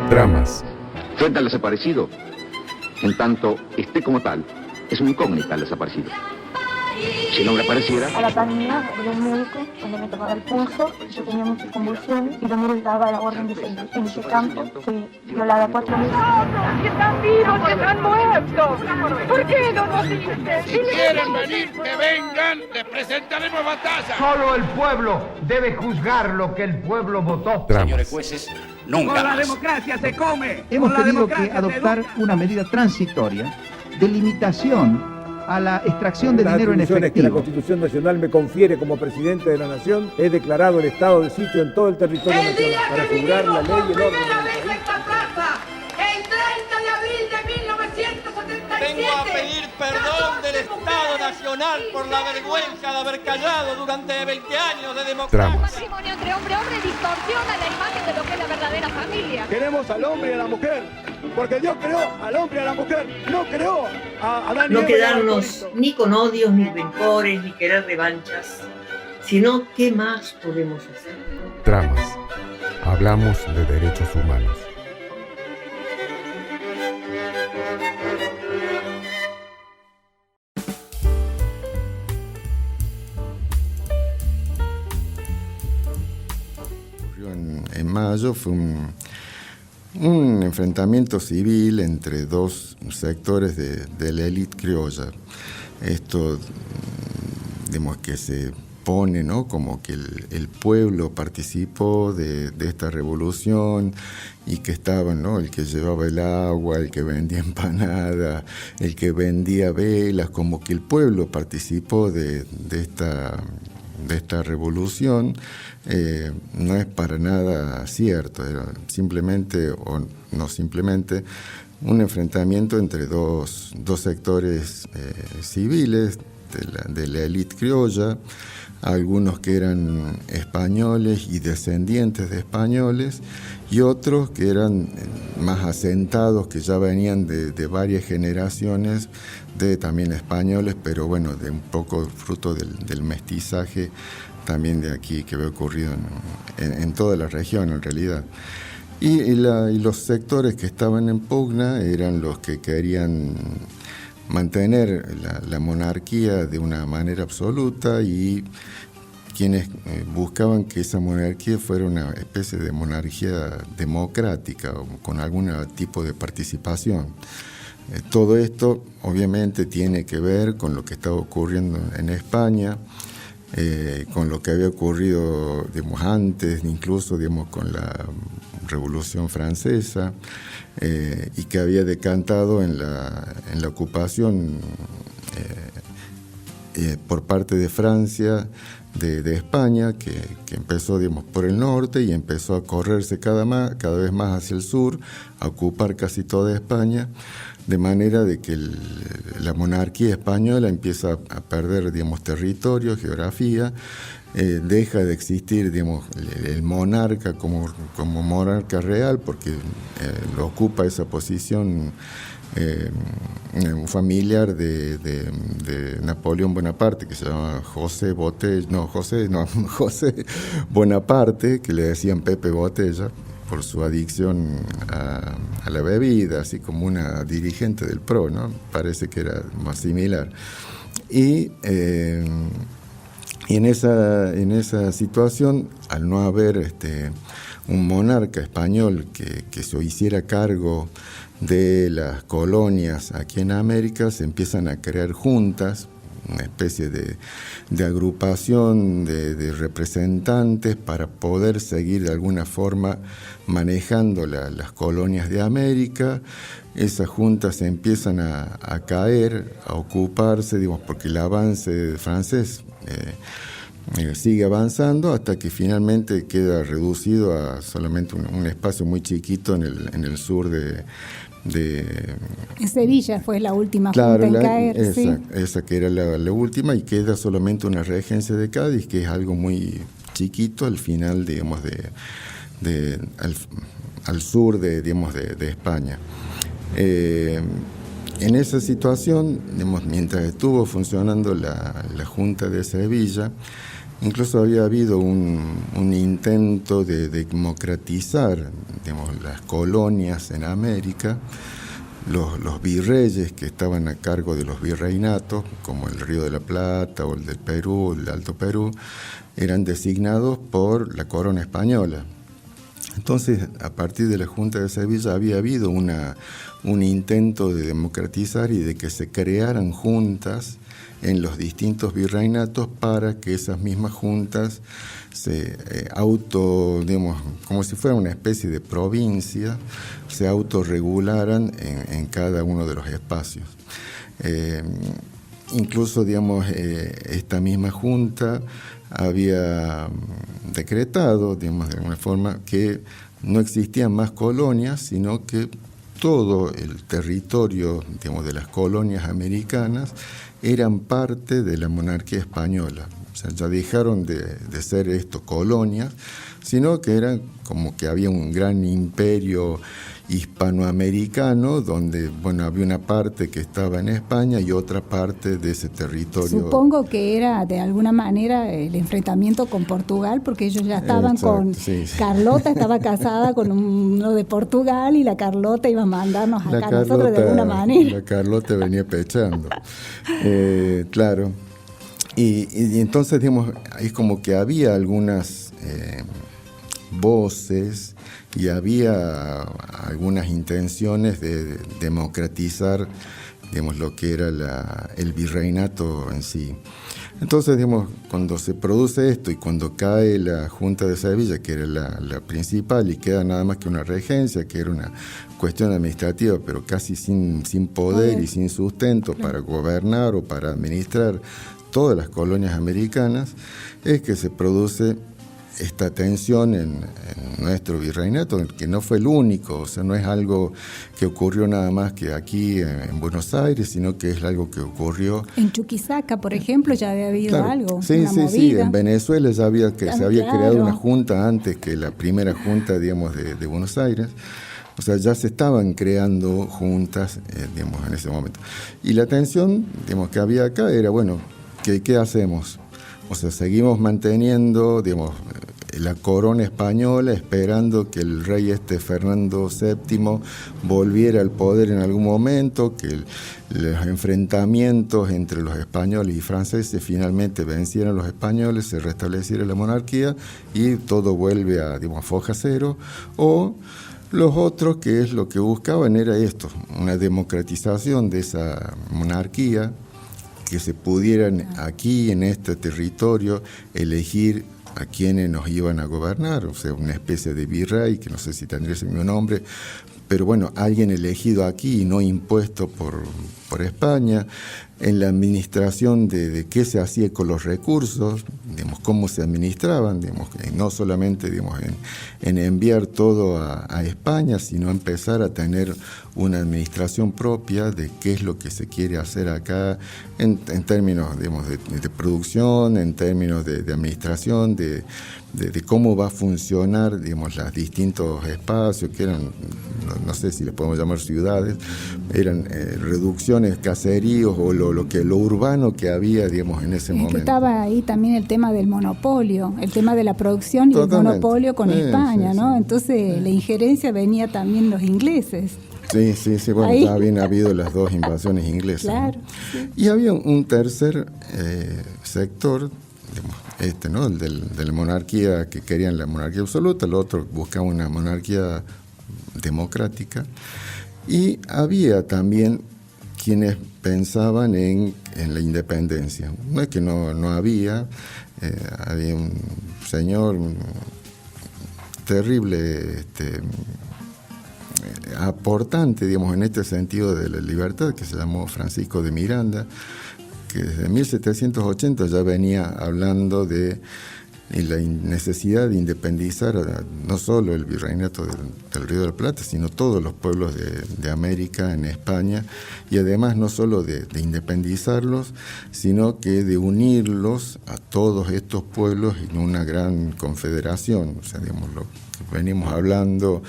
Dramas. Frente al desaparecido, en tanto esté como tal, es una incógnita el desaparecido. Si el hombre apareciera... A la pandemia, de un médico, cuando me tomaba el pulso, yo tenía muchas convulsiones y no me daba la orden de seguir. En ese campo fui violada 4 veces. ¡Que están vivos, que están muertos! ¿Por qué no nos dicen? Si quieren venir, que vengan, les presentaremos batalla. Solo el pueblo debe juzgar lo que el pueblo votó. Dramas. Señores jueces, nunca Con la más. democracia se come. Hemos Con la tenido que democracia se adoptar educa. una medida transitoria de limitación a la extracción de Las dinero en atribuciones que la efectivo. Constitución Nacional me confiere como presidente de la Nación, he declarado el estado de sitio en todo el territorio nacional para asegurar la ley y el orden. esta plaza, el 30 de abril de 1977. Vengo a pedir perdón del Estado Nacional por la vergüenza de haber callado durante 20 años de democracia. Dramas. El matrimonio entre hombre y hombre distorsiona la imagen de lo que es la verdadera familia. Queremos al hombre y a la mujer, porque Dios creó al hombre y a la mujer, no creó a Adán y No Eva. quedarnos ni con odios, ni rencores, ni querer revanchas, sino qué más podemos hacer. Dramas. Hablamos de derechos humanos. En mayo fue un enfrentamiento civil entre dos sectores de la élite criolla. Esto, digamos, que se pone, ¿no?, como que el pueblo participó de esta revolución y que estaban, ¿no?, el que llevaba el agua, el que vendía empanada, el que vendía velas, como que el pueblo participó de esta revolución. No es para nada cierto, era simplemente, o no simplemente, un enfrentamiento entre dos sectores civiles de la élite criolla, algunos que eran españoles y descendientes de españoles, y otros que eran más asentados, que ya venían de varias generaciones de también españoles, pero bueno, de un poco fruto del mestizaje también de aquí que había ocurrido en toda la región en realidad. Y los sectores que estaban en pugna eran los que querían mantener la monarquía de una manera absoluta y quienes buscaban que esa monarquía fuera una especie de monarquía democrática o con algún tipo de participación. Todo esto obviamente tiene que ver con lo que estaba ocurriendo en España, con lo que había ocurrido, digamos, antes, incluso, digamos, con la Revolución Francesa, y que había decantado en la ocupación por parte de Francia de España, que empezó, digamos, por el norte y empezó a correrse cada vez más hacia el sur, a ocupar casi toda España, de manera de que la monarquía española empieza a perder, digamos, territorio, geografía, deja de existir, digamos, el monarca como monarca real, porque lo ocupa esa posición un familiar de Napoleón Bonaparte, que se llama José Bonaparte, que le decían Pepe Botella, por su adicción a la bebida, así como una dirigente del PRO, ¿no? Parece que era más similar. Y en esa situación, al no haber un monarca español que se hiciera cargo de las colonias aquí en América, se empiezan a crear juntas, una especie de agrupación de representantes para poder seguir de alguna forma manejando las colonias de América. Esas juntas se empiezan a caer, a ocuparse, digamos, porque el avance francés sigue avanzando hasta que finalmente queda reducido a solamente un espacio muy chiquito en el sur de En Sevilla fue la última claro, junta en caer. Esa que era la última, y queda solamente una regencia de Cádiz, que es algo muy chiquito al final, digamos, al sur de España. En esa situación, digamos, mientras estuvo funcionando la Junta de Sevilla, incluso había habido un intento de democratizar, digamos, las colonias en América, los virreyes que estaban a cargo de los virreinatos, como el Río de la Plata o el del Perú, el Alto Perú, eran designados por la corona española. Entonces, a partir de la Junta de Sevilla había habido un intento de democratizar y de que se crearan juntas en los distintos virreinatos para que esas mismas juntas se digamos, como si fuera una especie de provincia, se autorregularan en cada uno de los espacios. Incluso, digamos, esta misma junta había decretado, digamos, de alguna forma, que no existían más colonias, sino que todo el territorio, digamos, de las colonias americanas eran parte de la monarquía española. O sea, ya dejaron de ser esto colonias, sino que eran como que había un gran imperio hispanoamericano donde, bueno, había una parte que estaba en España y otra parte de ese territorio. Supongo que era de alguna manera el enfrentamiento con Portugal, porque ellos ya estaban con... Sí, sí. Carlota estaba casada con uno de Portugal y la Carlota iba a mandarnos acá a nosotros de alguna manera. La Carlota venía pechando. Claro. Y entonces, digamos, es como que había algunas voces y había algunas intenciones de democratizar, digamos, lo que era el virreinato en sí. Entonces, digamos, cuando se produce esto y cuando cae la Junta de Sevilla, que era la principal, y queda nada más que una regencia, que era una cuestión administrativa, pero casi sin poder y sin sustento para gobernar o para administrar todas las colonias americanas, es que se produce esta tensión en nuestro virreinato, que no fue el único, o sea, no es algo que ocurrió nada más que aquí en Buenos Aires, sino que es algo que ocurrió... En Chuquisaca, por ejemplo, ya había habido algo, sí, una movida. Sí, en Venezuela ya se había creado una junta antes que la primera junta, digamos, de Buenos Aires. O sea, ya se estaban creando juntas, digamos, en ese momento. Y la tensión, digamos, que había acá era, bueno, ¿qué hacemos? O sea, seguimos manteniendo, digamos, la corona española, esperando que el rey Fernando VII volviera al poder en algún momento, que los enfrentamientos entre los españoles y franceses finalmente vencieran a los españoles, se restableciera la monarquía y todo vuelve a, digamos, foja cero, o los otros, que es lo que buscaban, era esto, una democratización de esa monarquía, que se pudieran aquí en este territorio elegir a quienes nos iban a gobernar, o sea, una especie de virrey, que no sé si tendría ese mismo nombre, pero bueno, alguien elegido aquí y no impuesto por España, en la administración de qué se hacía con los recursos, digamos, cómo se administraban, digamos, no solamente, digamos, en enviar todo a España, sino empezar a tener una administración propia de qué es lo que se quiere hacer acá en términos, digamos, de producción, en términos de administración, de cómo va a funcionar, digamos, los distintos espacios que eran, no sé si les podemos llamar ciudades, eran reducciones, caseríos o lo urbano que había, digamos, en ese momento. Estaba ahí también el tema del monopolio, el tema de la producción y el monopolio con España, ¿no? Entonces la injerencia venía también los ingleses. Sí, bueno, ahí ya habían habido las dos invasiones inglesas. Claro. ¿No? Sí. Y había un tercer sector, digamos, ¿no? El de la monarquía, que querían la monarquía absoluta, el otro buscaba una monarquía democrática, y había también quienes pensaban en la independencia. No es que no había, había un señor terrible, aportante, digamos, en este sentido de la libertad, que se llamó Francisco de Miranda, que desde 1780 ya venía hablando de la necesidad de independizar no solo el virreinato del Río de la Plata, sino todos los pueblos de América en España, y además no solo de independizarlos, sino que de unirlos a todos estos pueblos en una gran confederación. O sea, digamos, lo que venimos hablando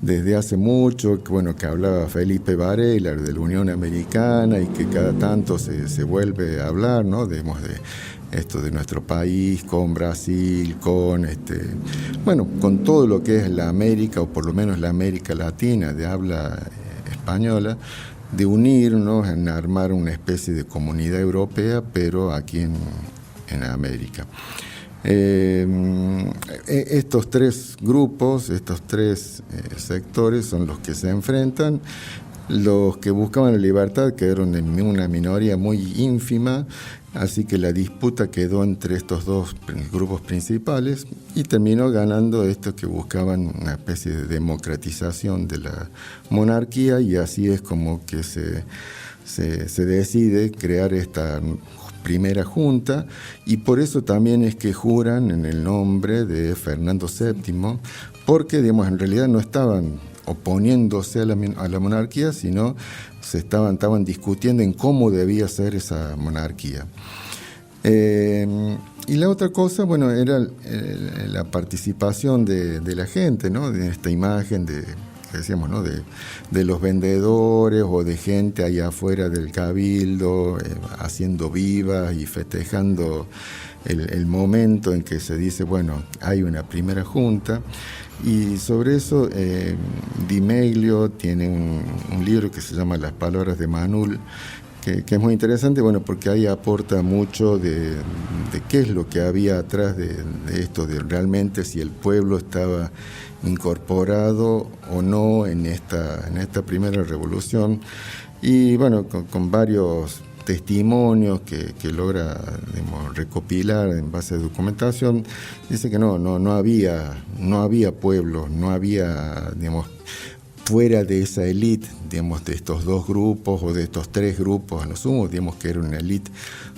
desde hace mucho, que hablaba Felipe Varela de la Unión Americana, y que cada tanto se vuelve a hablar, ¿no? esto de nuestro país, con Brasil, con con todo lo que es la América, o por lo menos la América Latina de habla española, de unirnos en armar una especie de comunidad europea, pero aquí en América. Estos tres grupos, estos tres sectores son los que se enfrentan. Los que buscaban la libertad quedaron en una minoría muy ínfima, así que la disputa quedó entre estos dos grupos principales y terminó ganando estos que buscaban una especie de democratización de la monarquía, y así es como que se decide crear esta primera junta, y por eso también es que juran en el nombre de Fernando VII, porque digamos, en realidad no estaban oponiéndose a la monarquía, sino estaban discutiendo en cómo debía ser esa monarquía. Y la otra cosa, bueno, era la participación de la gente, ¿no? De esta imagen que decíamos, ¿no? De los vendedores o de gente allá afuera del cabildo, haciendo vivas y festejando el momento en que se dice, bueno, hay una primera junta. Y sobre eso Di Meglio tiene un libro que se llama Las palabras de Manul, que es muy interesante, bueno, porque ahí aporta mucho de qué es lo que había atrás de esto, de realmente si el pueblo estaba incorporado o no en esta primera revolución. Y bueno, con varios testimonios que logra, digamos, recopilar en base a documentación, dice que no había pueblos, no había, digamos, fuera de esa élite, digamos, de estos dos grupos o de estos tres grupos, a lo sumo, digamos que era una élite,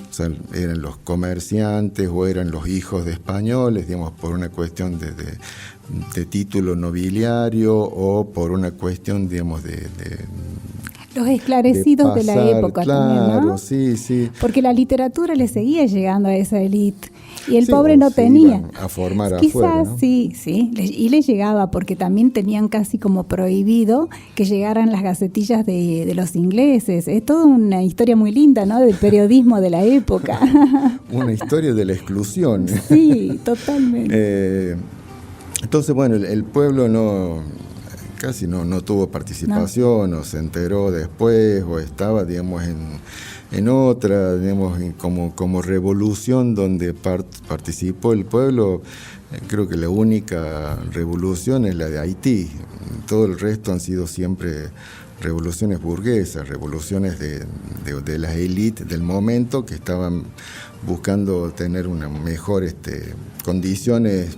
o sea, eran los comerciantes o eran los hijos de españoles, digamos, por una cuestión de título nobiliario o por una cuestión, digamos, de los esclarecidos de la época, claro, también, ¿no? Sí. Porque la literatura le seguía llegando a esa élite y el sí, pobre no tenía. A formar quizás afuera, ¿no? sí, y le llegaba porque también tenían casi como prohibido que llegaran las gacetillas de los ingleses. Es toda una historia muy linda, ¿no? Del periodismo de la época. Una historia de la exclusión. Sí, totalmente. Entonces, bueno, el pueblo casi no tuvo participación, o se enteró después, o estaba, digamos, en otra, digamos, como revolución donde participó el pueblo. Creo que la única revolución es la de Haití. Todo el resto han sido siempre revoluciones burguesas, revoluciones de las élites del momento que estaban buscando tener una mejor condiciones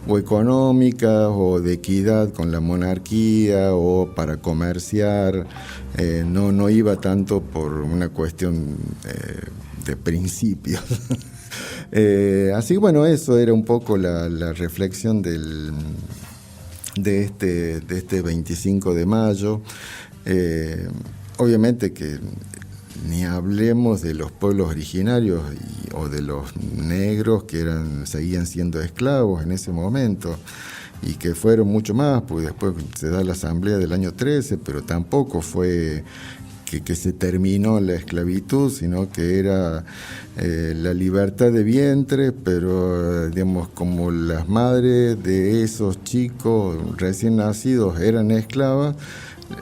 o económicas o de equidad con la monarquía o para comerciar. No iba tanto por una cuestión de principios. Así, bueno, eso era un poco la reflexión de este 25 de mayo. Obviamente que ni hablemos de los pueblos originarios o de los negros que seguían siendo esclavos en ese momento y que fueron mucho más, porque después se da la asamblea del año 13, pero tampoco fue que se terminó la esclavitud, sino que era la libertad de vientre, pero digamos, como las madres de esos chicos recién nacidos eran esclavas,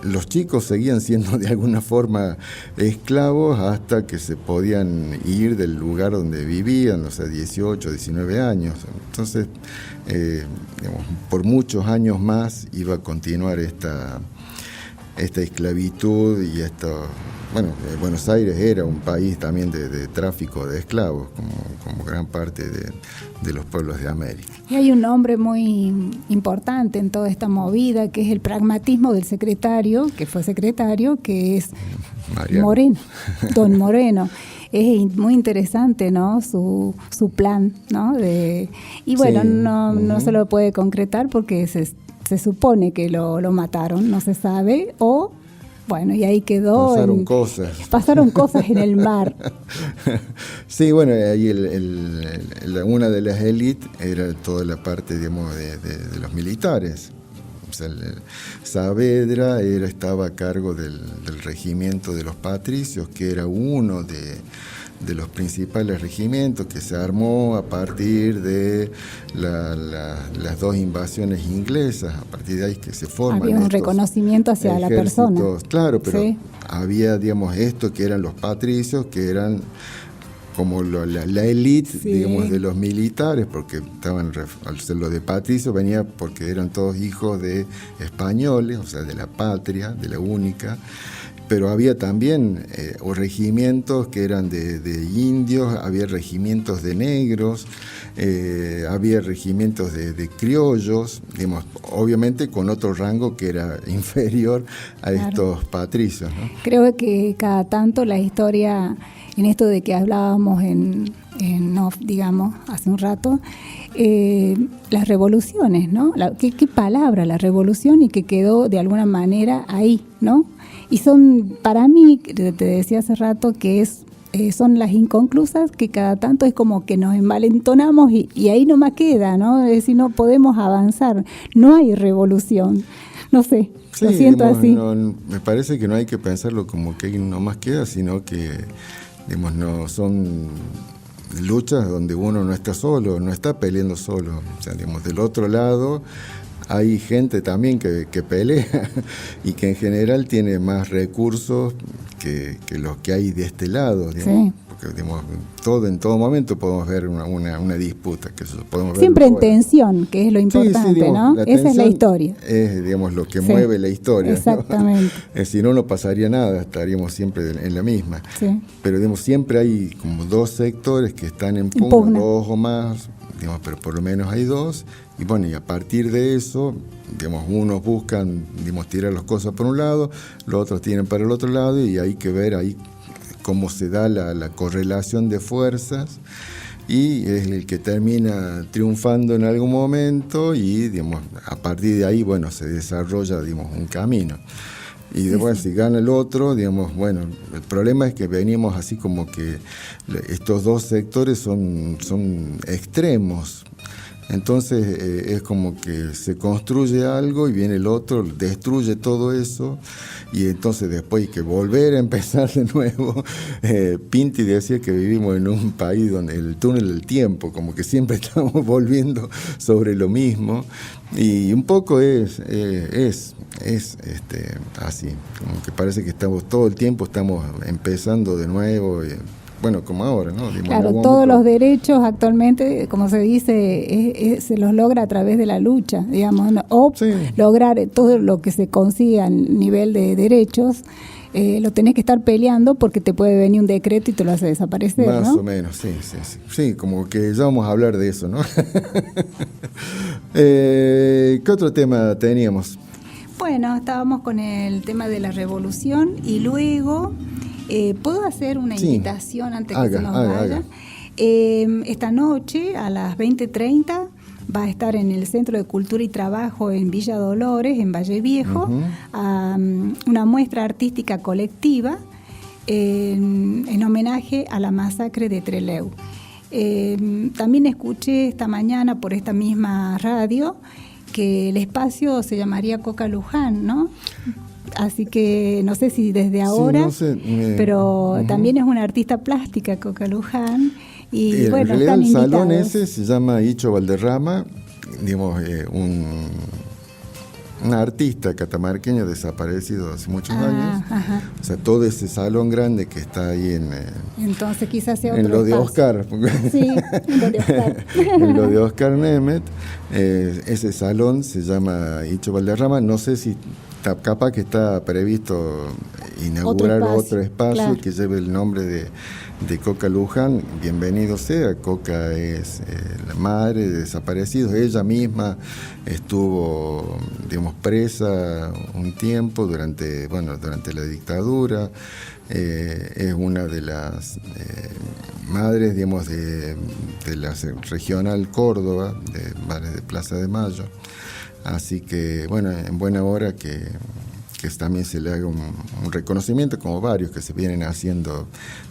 los chicos seguían siendo de alguna forma esclavos hasta que se podían ir del lugar donde vivían, o sea, 18, 19 años. Entonces, digamos, por muchos años más iba a continuar esta esclavitud y esto. Bueno, Buenos Aires era un país también de tráfico de esclavos, como gran parte de los pueblos de América. Y hay un nombre muy importante en toda esta movida, que es el pragmatismo del secretario, que fue secretario, que es Mariano Moreno, don Moreno. Es muy interesante, ¿no? Su plan, ¿no? Y bueno, sí. No se lo puede concretar porque se supone que lo mataron, no se sabe, o bueno, y ahí quedó. Pasaron cosas en el mar. Sí, bueno, ahí una de las élites era toda la parte, digamos, de los militares. O sea, Saavedra estaba a cargo del regimiento de los patricios, que era uno los principales regimientos que se armó a partir de las dos invasiones inglesas, a partir de ahí que se forman. Había un reconocimiento hacia la persona. Claro, pero sí. Había, digamos, esto que eran los patricios, que eran como la élite, sí, digamos, de los militares, porque estaban, lo de patricio venía porque eran todos hijos de españoles, o sea, de la patria, de la única, pero había también regimientos que eran de indios, había regimientos de negros, había regimientos de criollos, digamos, obviamente con otro rango que era inferior a estos patricios, ¿no? Creo que cada tanto la historia, en esto de que hablábamos en off, digamos, hace un rato, las revoluciones, ¿no? ¿Qué palabra? La revolución, y que quedó de alguna manera ahí, ¿no? Y son, para mí, te decía hace rato, que son las inconclusas, que cada tanto es como que nos envalentonamos y ahí nomás queda, ¿no? Es decir, no podemos avanzar, no hay revolución, no sé, sí, lo siento, digamos, así. Me parece que no hay que pensarlo como que nomás queda, sino que, digamos, no son luchas donde uno no está solo, no está peleando solo, o sea, digamos, del otro lado hay gente también que pelea y que en general tiene más recursos que los que hay de este lado, digamos, sí. Porque, digamos, en todo momento podemos ver una disputa. Que podemos ver siempre en tensión, que es lo importante, sí, digamos, ¿no? Esa es la historia. Es, digamos, lo que mueve la historia. Exactamente. ¿No? Si no pasaría nada, estaríamos siempre en la misma. Sí. Pero, digamos, siempre hay como dos sectores que están en pugna, dos o más, digamos, pero por lo menos hay dos. Y bueno, y a partir de eso, digamos, unos buscan, digamos, tirar las cosas por un lado, los otros tienen para el otro lado, y hay que ver ahí cómo se da la correlación de fuerzas, y es el que termina triunfando en algún momento, y, digamos, a partir de ahí, bueno, se desarrolla, digamos, un camino. Y después, si gana el otro, digamos, bueno, el problema es que venimos así como que estos dos sectores son extremos. Entonces es como que se construye algo y viene el otro, destruye todo eso, y entonces después hay que volver a empezar de nuevo. Pinti decía que vivimos en un país donde el túnel del tiempo, como que siempre estamos volviendo sobre lo mismo, y un poco es así, como que parece que todo el tiempo estamos empezando de nuevo. Bueno, como ahora, ¿no? Claro, todos los derechos actualmente, como se dice, se los logra a través de la lucha, digamos, ¿no? O sí, lograr todo lo que se consiga a nivel de derechos, lo tenés que estar peleando porque te puede venir un decreto y te lo hace desaparecer, ¿no? Más o menos, sí, como que ya vamos a hablar de eso, ¿no? ¿Qué otro tema teníamos? Bueno, estábamos con el tema de la revolución, y luego... ¿puedo hacer una invitación antes que se nos vaya? Esta noche a las 20:30 va a estar en el Centro de Cultura y Trabajo en Villa Dolores, en Valle Viejo, una muestra artística colectiva en homenaje a la masacre de Trelew. También escuché esta mañana por esta misma radio que el espacio se llamaría Coca Luján, ¿no? Así que no sé si desde ahora, sí, no sé, pero también es una artista plástica, Coca Luján, y bueno, en realidad el salón ese se llama Icho Valderrama, digamos, un artista catamarqueño desaparecido hace muchos años. Ajá. O sea, todo ese salón grande que está ahí entonces quizás sea otro en lo de Oscar. Sí, en lo de Oscar. En lo de Oscar Nemeth, ese salón se llama Icho Valderrama. No sé si capaz que está previsto inaugurar otro espacio, claro, que lleve el nombre de Coca Luján. Bienvenido sea. Coca es la madre de desaparecidos. Ella misma estuvo, digamos, presa un tiempo durante la dictadura. Es una de las madres, digamos, de la regional Córdoba, de Madres de Plaza de Mayo. Así que, bueno, en buena hora que también se le haga un reconocimiento, como varios que se vienen haciendo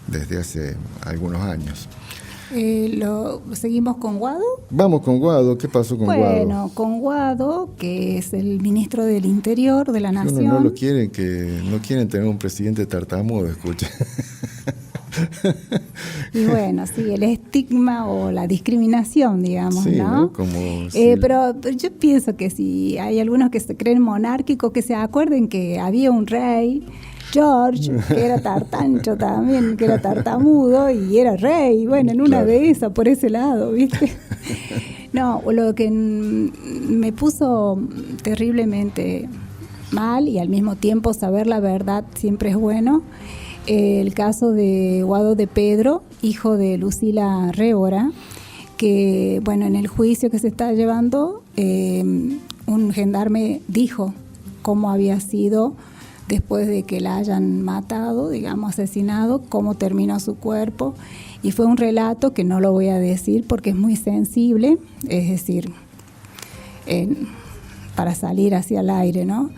desde hace algunos años. ¿Seguimos con Guado? Vamos con Guado. ¿Qué pasó con Guado? Bueno, con Guado, que es el ministro del Interior de la Nación. No quieren tener un presidente tartamudo, escucha. Y bueno, sí, el estigma o la discriminación, digamos, sí, ¿no? Como pero yo pienso que si hay algunos que se creen monárquicos, que se acuerden que había un rey, George, que era tartancho también, que era tartamudo y era rey, bueno, en una de esas, por ese lado, ¿viste? No, lo que me puso terriblemente mal y al mismo tiempo saber la verdad siempre es bueno, el caso de Guado de Pedro, hijo de Lucila Révora, que, bueno, en el juicio que se está llevando, un gendarme dijo cómo había sido después de que la hayan matado, digamos, asesinado, cómo terminó su cuerpo. Y fue un relato que no lo voy a decir porque es muy sensible, es decir, para salir hacia el aire, ¿no?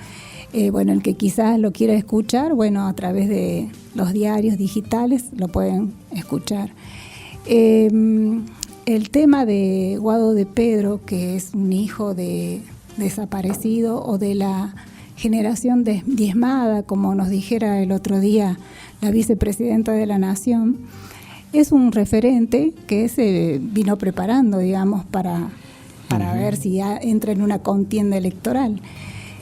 Bueno, el que quizás lo quiera escuchar, bueno, a través de los diarios digitales lo pueden escuchar. El tema de Guado de Pedro, que es un hijo de desaparecido o de la generación diezmada, como nos dijera el otro día la vicepresidenta de la Nación, es un referente que se vino preparando, digamos, para ver si ya entra en una contienda electoral.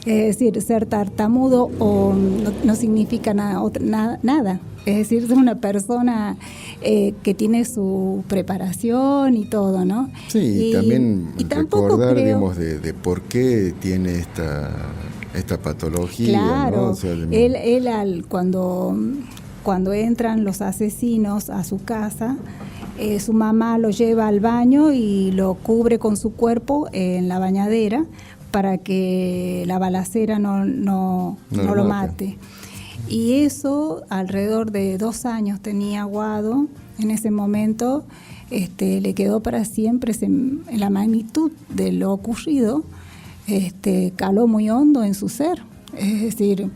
Es decir, ser tartamudo o no significa nada. Es decir, es una persona que tiene su preparación y todo, ¿no? Sí, y también recordar, digamos, de por qué tiene esta patología. Claro, ¿no? O sea, cuando entran los asesinos a su casa, su mamá lo lleva al baño y lo cubre con su cuerpo en la bañadera para que la balacera no lo mate. Y eso, alrededor de 2 años tenía Guado, en ese momento le quedó para siempre en la magnitud de lo ocurrido, caló muy hondo en su ser. Es decir,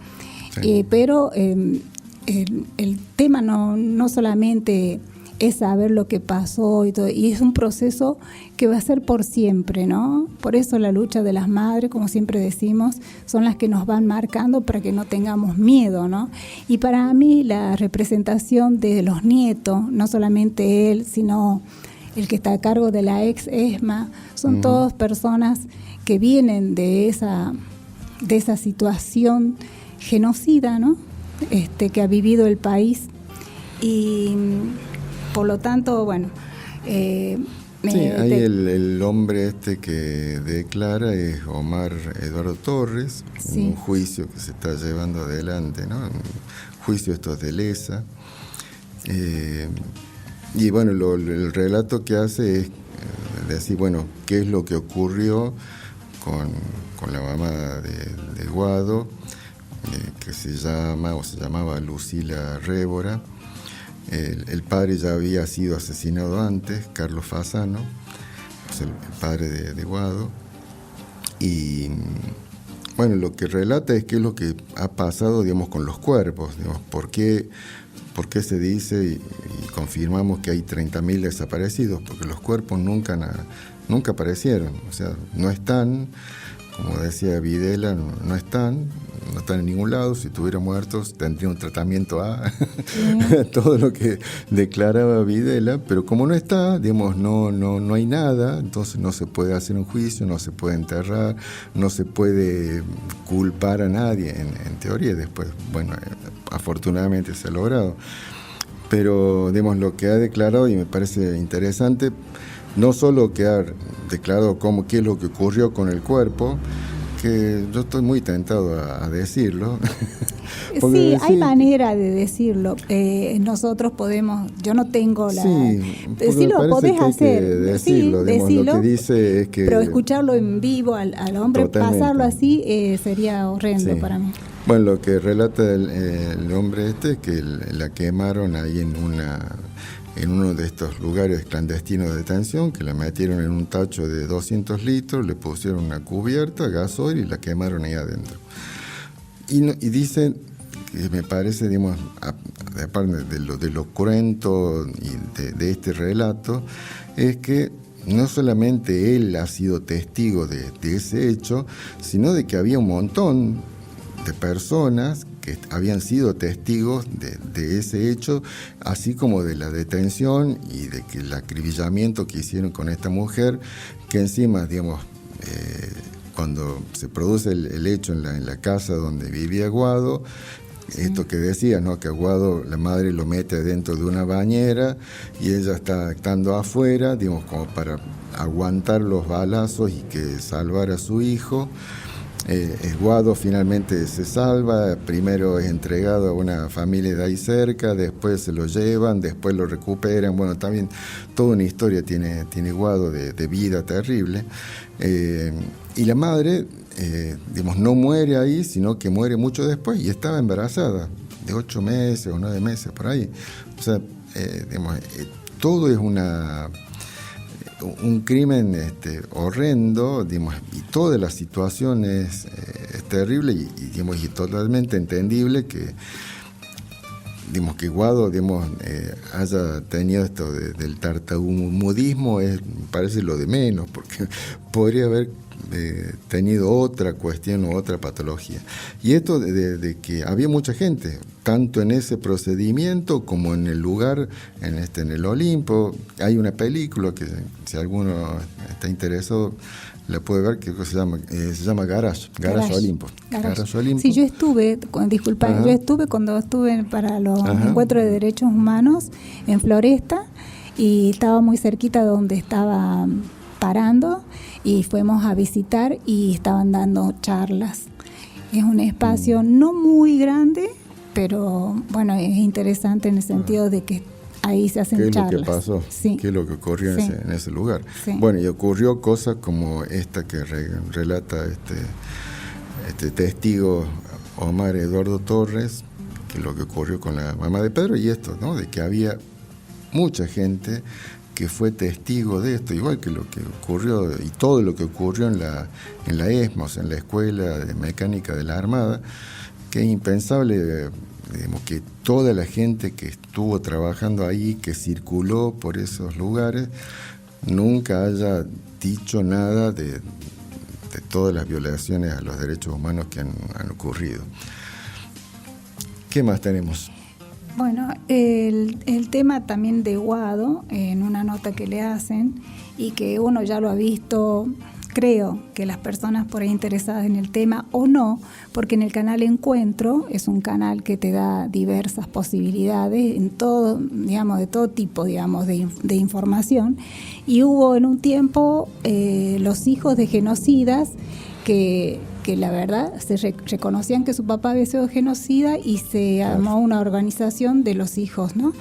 sí. Pero el tema no solamente es saber lo que pasó y todo, y es un proceso que va a ser por siempre, ¿no? Por eso la lucha de las madres, como siempre decimos, son las que nos van marcando para que no tengamos miedo, ¿no? Y para mí la representación de los nietos, no solamente él, sino el que está a cargo de la ex ESMA, son todas personas que vienen de esa situación genocida, ¿no? Que ha vivido el país, y por lo tanto, bueno, hay el hombre que declara es Omar Eduardo Torres, sí. En un juicio que se está llevando adelante, ¿no? Un juicio estos de lesa, y bueno, el relato que hace es decir, bueno, qué es lo que ocurrió con la mamá de Guado, que se llamaba Lucila Révora. El padre ya había sido asesinado antes, Carlos Fasano, el padre de Guado. Y bueno, lo que relata es qué es lo que ha pasado, digamos, con los cuerpos, digamos, por qué se dice y confirmamos que hay 30.000 desaparecidos, porque los cuerpos nunca aparecieron, o sea, no están, como decía Videla, no están en ningún lado. Si estuvieran muertos tendría un tratamiento A, todo lo que declaraba Videla, pero como no está, digamos, no hay nada, entonces no se puede hacer un juicio, no se puede enterrar, no se puede culpar a nadie, en teoría. Después, bueno, afortunadamente se ha logrado, pero digamos, lo que ha declarado, y me parece interesante, no solo que ha declarado qué es lo que ocurrió con el cuerpo, que yo estoy muy tentado a decirlo. Sí, hay manera de decirlo. Nosotros podemos, yo no tengo la... Sí, lo podés hacer. Decirlo, sí, decirlo, lo que dice es que... Pero escucharlo en vivo al hombre, totalmente. Pasarlo así, sería horrendo para mí. Bueno, lo que relata el hombre es que la quemaron ahí en uno de estos lugares clandestinos de detención, que la metieron en un tacho de 200 litros, le pusieron una cubierta, gasoil, y la quemaron ahí adentro. Y dicen, que me parece, digamos, aparte de lo cruento y de este relato, es que no solamente él ha sido testigo de ese hecho, sino de que había un montón de personas que habían sido testigos de ese hecho, así como de la detención y de que el acribillamiento que hicieron con esta mujer, que encima, digamos, cuando se produce el hecho en la casa donde vivía Aguado, esto que decía, ¿no? Que Aguado, la madre lo mete dentro de una bañera y ella está estando afuera, digamos, como para aguantar los balazos y que salvar a su hijo. Aguado finalmente se salva, primero es entregado a una familia de ahí cerca, después se lo llevan, después lo recuperan. Bueno, también toda una historia tiene Aguado de vida terrible. Y la madre, digamos, no muere ahí, sino que muere mucho después, y estaba embarazada de 8 meses o 9 meses por ahí. O sea, digamos, todo es un crimen horrendo, digamos, y toda la situación es terrible y totalmente entendible que, digamos, que Aguado, digamos, haya tenido esto del tartamudismo, me parece lo de menos, porque podría haber tenido otra cuestión o otra patología. Y esto de que había mucha gente, tanto en ese procedimiento como en el lugar, en el Olimpo. Hay una película que, si alguno está interesado, la puede ver, que se llama Garage Olimpo. Garage Olimpo. Sí, yo estuve, disculpa, yo estuve cuando estuve para los encuentros de derechos humanos en Floresta, y estaba muy cerquita de donde estaba parando, y fuimos a visitar y estaban dando charlas. Es un espacio no muy grande, pero bueno, es interesante en el sentido de que ahí se hacen charlas. ¿Qué es lo que pasó? Sí. ¿Qué es lo que ocurrió en ese lugar? Sí. Bueno, y ocurrió cosas como esta que relata este testigo Omar Eduardo Torres, que es lo que ocurrió con la mamá de Pedro, y esto, ¿no? De que había mucha gente que fue testigo de esto, igual que lo que ocurrió y todo lo que ocurrió en la ESMOS, en la Escuela de Mecánica de la Armada, que es impensable, digamos, que toda la gente que estuvo trabajando ahí, que circuló por esos lugares, nunca haya dicho nada de todas las violaciones a los derechos humanos que han ocurrido. ¿Qué más tenemos? Bueno, el tema también de Aguado, en una nota que le hacen, y que uno ya lo ha visto, creo que las personas por ahí interesadas en el tema o no, porque en el canal Encuentro es un canal que te da diversas posibilidades en todo, digamos, de todo tipo, digamos, de información, y hubo en un tiempo los hijos de genocidas que la verdad se reconocían que su papá había sido genocida, y se armó una organización de los hijos, ¿no?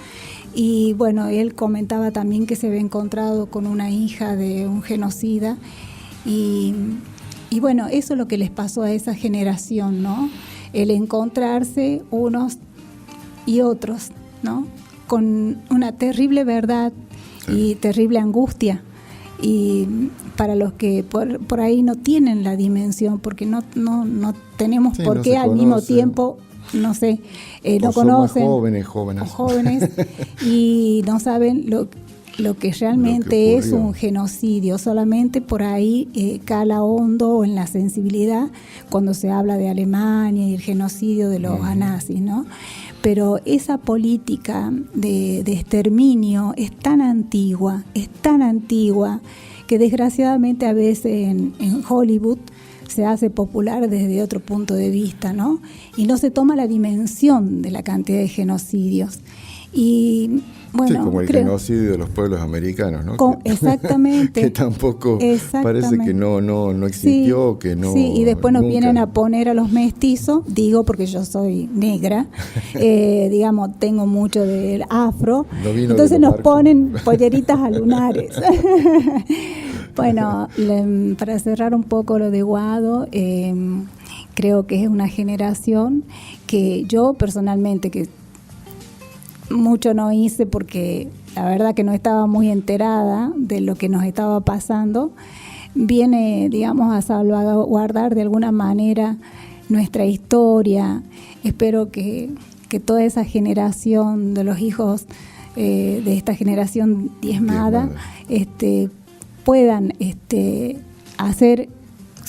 Y bueno, él comentaba también que se había encontrado con una hija de un genocida, y bueno, eso es lo que les pasó a esa generación, ¿no? El encontrarse unos y otros, ¿no? Con una terrible verdad y terrible angustia. Y para los que por ahí no tienen la dimensión, porque no tenemos por qué al mismo tiempo, no sé, no conocen, jóvenes y no saben lo que realmente es un genocidio. Solamente por ahí cala hondo en la sensibilidad cuando se habla de Alemania y el genocidio de los nazis, ¿no? Pero esa política de exterminio es tan antigua, que desgraciadamente a veces en Hollywood se hace popular desde otro punto de vista, ¿no? Y no se toma la dimensión de la cantidad de genocidios. Y bueno, sí, como el genocidio de los pueblos americanos, ¿no? Exactamente. Que tampoco parece que no existió, que no. Sí, y después nos vienen a poner a los mestizos, digo porque yo soy negra, digamos, tengo mucho del afro, entonces nos ponen polleritas a lunares. Bueno, para cerrar un poco lo de Aguado, creo que es una generación que yo personalmente, que mucho no hice porque la verdad que no estaba muy enterada de lo que nos estaba pasando, viene, digamos, a salvaguardar de alguna manera nuestra historia. Espero que toda esa generación de los hijos de esta generación diezmada puedan hacerse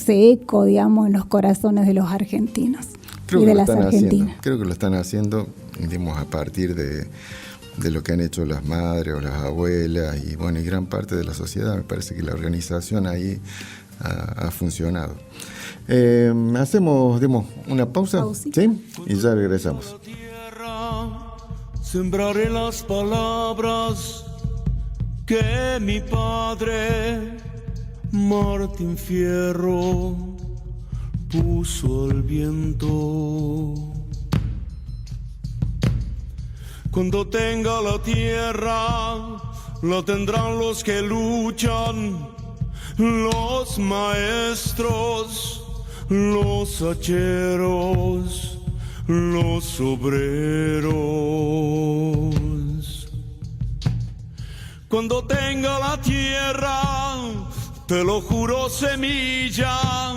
eco, digamos, en los corazones de los argentinos. y de las argentinas. Creo que lo están haciendo, digamos, a partir de lo que han hecho las madres o las abuelas y bueno, y gran parte de la sociedad. Me parece que la organización ahí ha funcionado. Hacemos, digamos, una pausa, ¿sí? Y ya regresamos. Sembraré las palabras que mi padre Martín Fierro puso al viento. Cuando tenga la tierra, la tendrán los que luchan, los maestros, los hacheros, los obreros. Cuando tenga la tierra, te lo juro, semilla,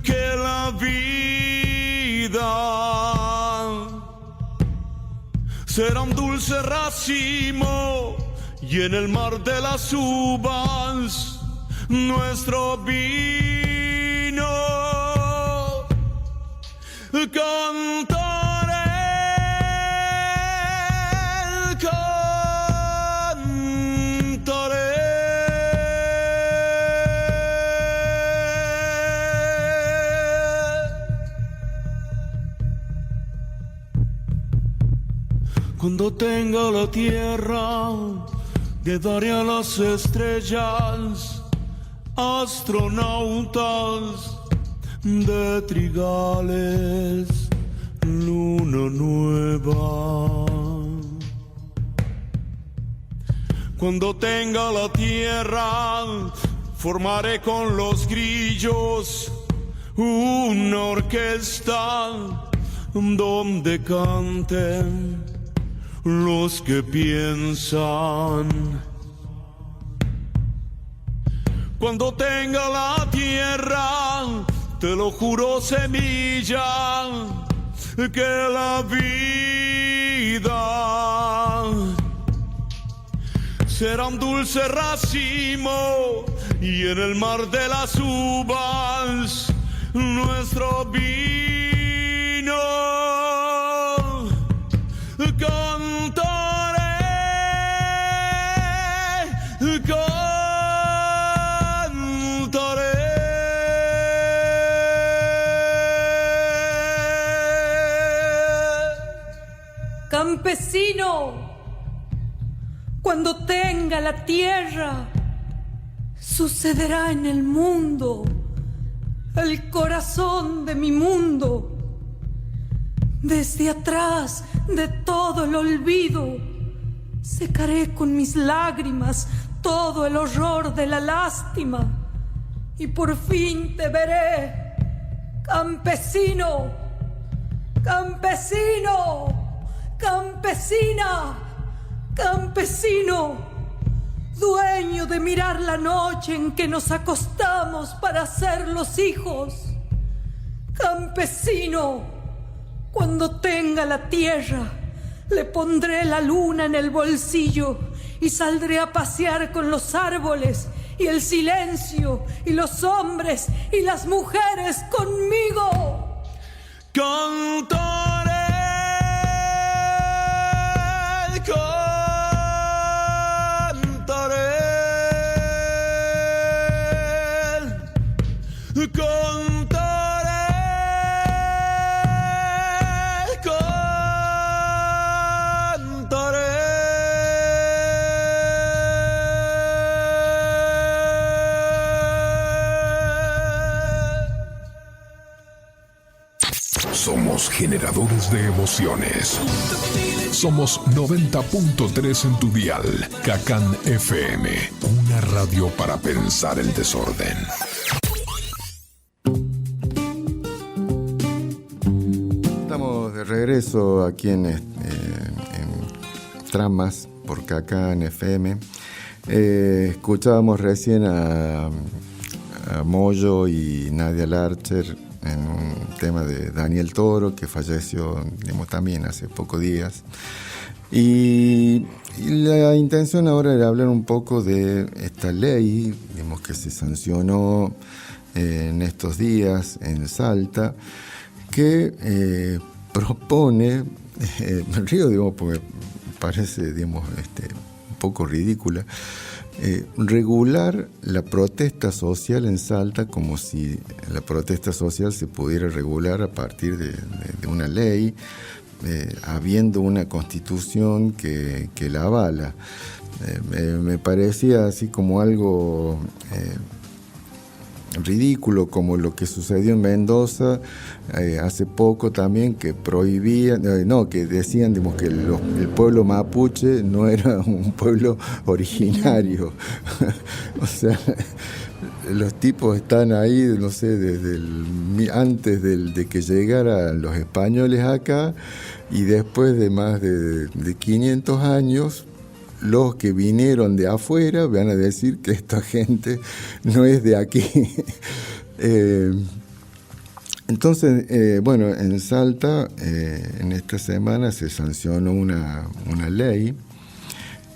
que la vida será un dulce racimo y en el mar de las uvas nuestro vino. Cantaré, cantaré. Cuando tenga la tierra, le daré a las estrellas astronautas de trigales, luna nueva. Cuando tenga la tierra, formaré con los grillos una orquesta donde canten los que piensan. Cuando tenga la tierra, te lo juro, semilla, que la vida será un dulce racimo y en el mar de las uvas nuestro vino. Cantaré, cantaré. Campesino, cuando tenga la tierra, sucederá en el mundo, el corazón de mi mundo. Desde atrás de todo el olvido, secaré con mis lágrimas todo el horror de la lástima y por fin te veré, campesino, campesino, campesina, campesino, dueño de mirar la noche en que nos acostamos para ser los hijos. Campesino, cuando tenga la tierra, le pondré la luna en el bolsillo y saldré a pasear con los árboles y el silencio y los hombres y las mujeres conmigo. Cantaré, cantaré, cantaré, cantaré. Somos generadores de emociones. Somos 90.3 en tu dial. Cacán FM, una radio para pensar el desorden. Estamos de regreso aquí en Tramas por Cacán FM. Escuchábamos recién a Moyo y Nadia Larcher en un tema de Daniel Toro, que falleció, digamos, también hace pocos días. Y la intención ahora era hablar un poco de esta ley, digamos, que se sancionó en estos días en Salta, que propone, me río, digamos, porque parece, digamos, un poco ridícula, regular la protesta social en Salta como si la protesta social se pudiera regular a partir de una ley, habiendo una constitución que la avala. Me parecía así como algo ridículo, como lo que sucedió en Mendoza hace poco también, que prohibían, que decían, digamos, que el pueblo mapuche no era un pueblo originario. O sea, los tipos están ahí, no sé, desde antes de que llegaran los españoles acá, y después de más de 500 años, los que vinieron de afuera van a decir que esta gente no es de aquí. Entonces, bueno, en Salta, en esta semana se sancionó una ley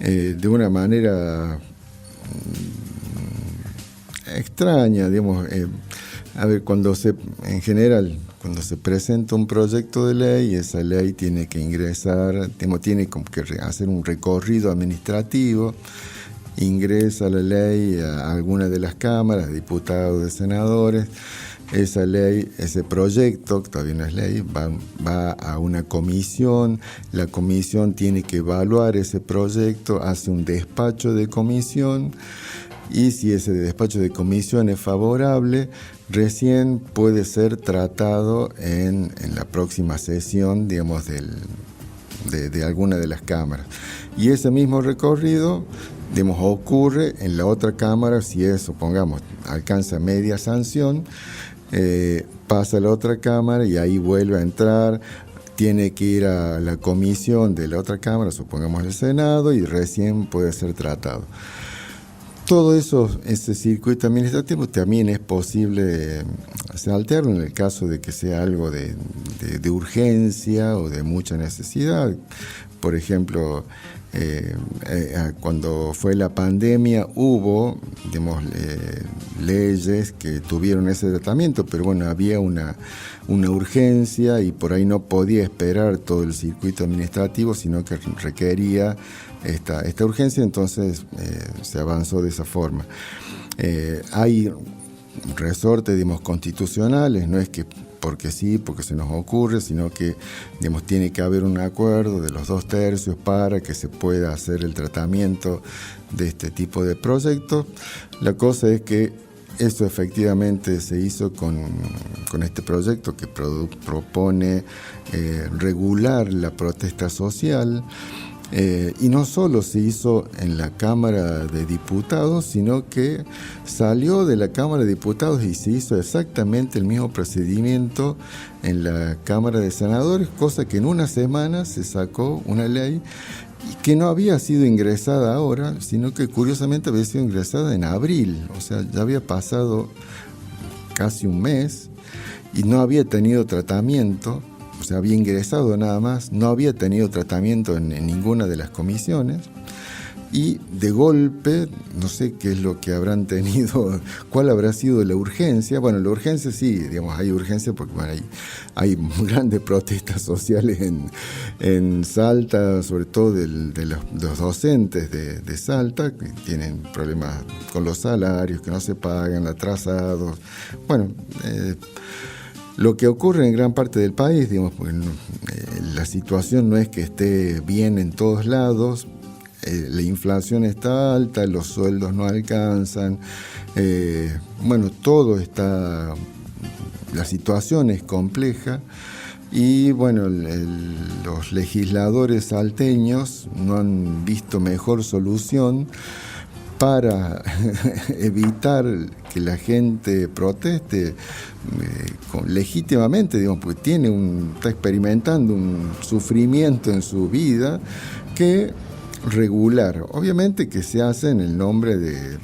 de una manera extraña, digamos. A ver, cuando se presenta un proyecto de ley, esa ley tiene que ingresar, tiene que hacer un recorrido administrativo, ingresa la ley a alguna de las cámaras, diputados, de senadores. Esa ley, ese proyecto, que todavía no es ley, va a una comisión. La comisión tiene que evaluar ese proyecto, hace un despacho de comisión, y si ese despacho de comisión es favorable, recién puede ser tratado en la próxima sesión, digamos, de alguna de las cámaras. Y ese mismo recorrido, digamos, ocurre en la otra cámara. Si es, supongamos, alcanza media sanción, pasa a la otra cámara y ahí vuelve a entrar, tiene que ir a la comisión de la otra cámara, supongamos el Senado, y recién puede ser tratado. Todo eso, ese circuito administrativo, también es posible saltearlo en el caso de que sea algo de urgencia o de mucha necesidad. Por ejemplo, cuando fue la pandemia hubo, digamos, leyes que tuvieron ese tratamiento, pero bueno, había una urgencia y por ahí no podía esperar todo el circuito administrativo, sino que requería esta urgencia, entonces se avanzó de esa forma. Hay resortes, digamos, constitucionales, no es que porque sí, porque se nos ocurre, sino que, digamos, tiene que haber un acuerdo de los 2/3 para que se pueda hacer el tratamiento de este tipo de proyectos. La cosa es que eso efectivamente se hizo con este proyecto que propone regular la protesta social. Y no solo se hizo en la Cámara de Diputados, sino que salió de la Cámara de Diputados y se hizo exactamente el mismo procedimiento en la Cámara de Senadores, cosa que en una semana se sacó una ley que no había sido ingresada ahora, sino que curiosamente había sido ingresada en abril. O sea, ya había pasado casi un mes y no había tenido tratamiento. O sea, había ingresado nada más, no había tenido tratamiento en ninguna de las comisiones, y de golpe, no sé qué es lo que habrán tenido, cuál habrá sido la urgencia. Bueno, la urgencia sí, digamos, hay urgencia porque bueno, hay grandes protestas sociales en Salta, sobre todo de los docentes de Salta, que tienen problemas con los salarios, que no se pagan, atrasados. Bueno, lo que ocurre en gran parte del país, digamos, porque la situación no es que esté bien en todos lados, la inflación está alta, los sueldos no alcanzan, bueno, todo está, la situación es compleja y bueno, los legisladores salteños no han visto mejor solución para evitar que la gente proteste legítimamente, digamos, porque está experimentando un sufrimiento en su vida, que regular. Obviamente que se hace en el nombre de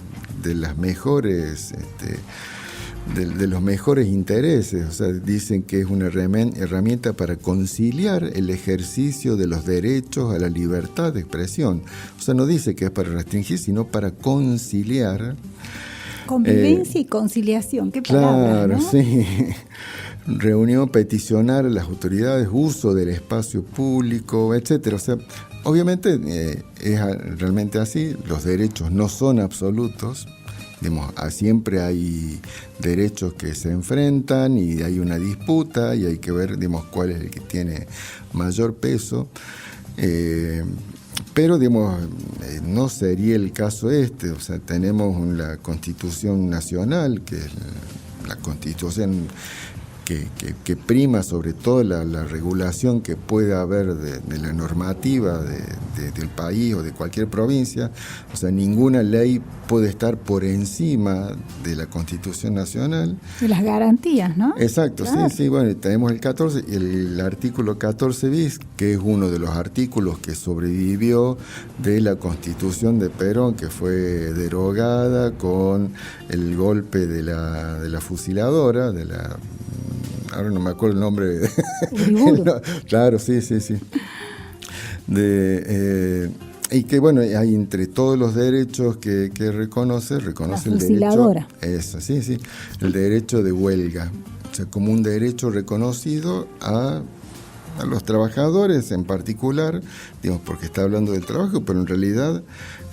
las mejores, de los mejores intereses. O sea, dicen que es una herramienta para conciliar el ejercicio de los derechos a la libertad de expresión. O sea, no dice que es para restringir, sino para conciliar. Convivencia y conciliación, qué palabra, claro, ¿no? Sí. reunión, peticionar a las autoridades uso del espacio público, etcétera. O sea, obviamente es realmente así, los derechos no son absolutos, digamos, siempre hay derechos que se enfrentan y hay una disputa y hay que ver, digamos, cuál es el que tiene mayor peso. Pero, digamos, no sería el caso este. O sea, tenemos la Constitución Nacional, que es la Constitución que prima sobre todo la regulación que pueda haber de la normativa del país o de cualquier provincia. O sea, ninguna ley puede estar por encima de la Constitución Nacional. Y las garantías, ¿no? Exacto, claro. Sí, bueno, tenemos el 14 y el artículo 14 bis, que es uno de los artículos que sobrevivió de la Constitución de Perón, que fue derogada con el golpe de la fusiladora, ahora no me acuerdo el nombre. No, claro, sí. Y que, bueno, hay entre todos los derechos que reconoce el derecho. Eso, sí, el derecho de huelga. O sea, como un derecho reconocido a los trabajadores en particular, digamos, porque está hablando del trabajo, pero en realidad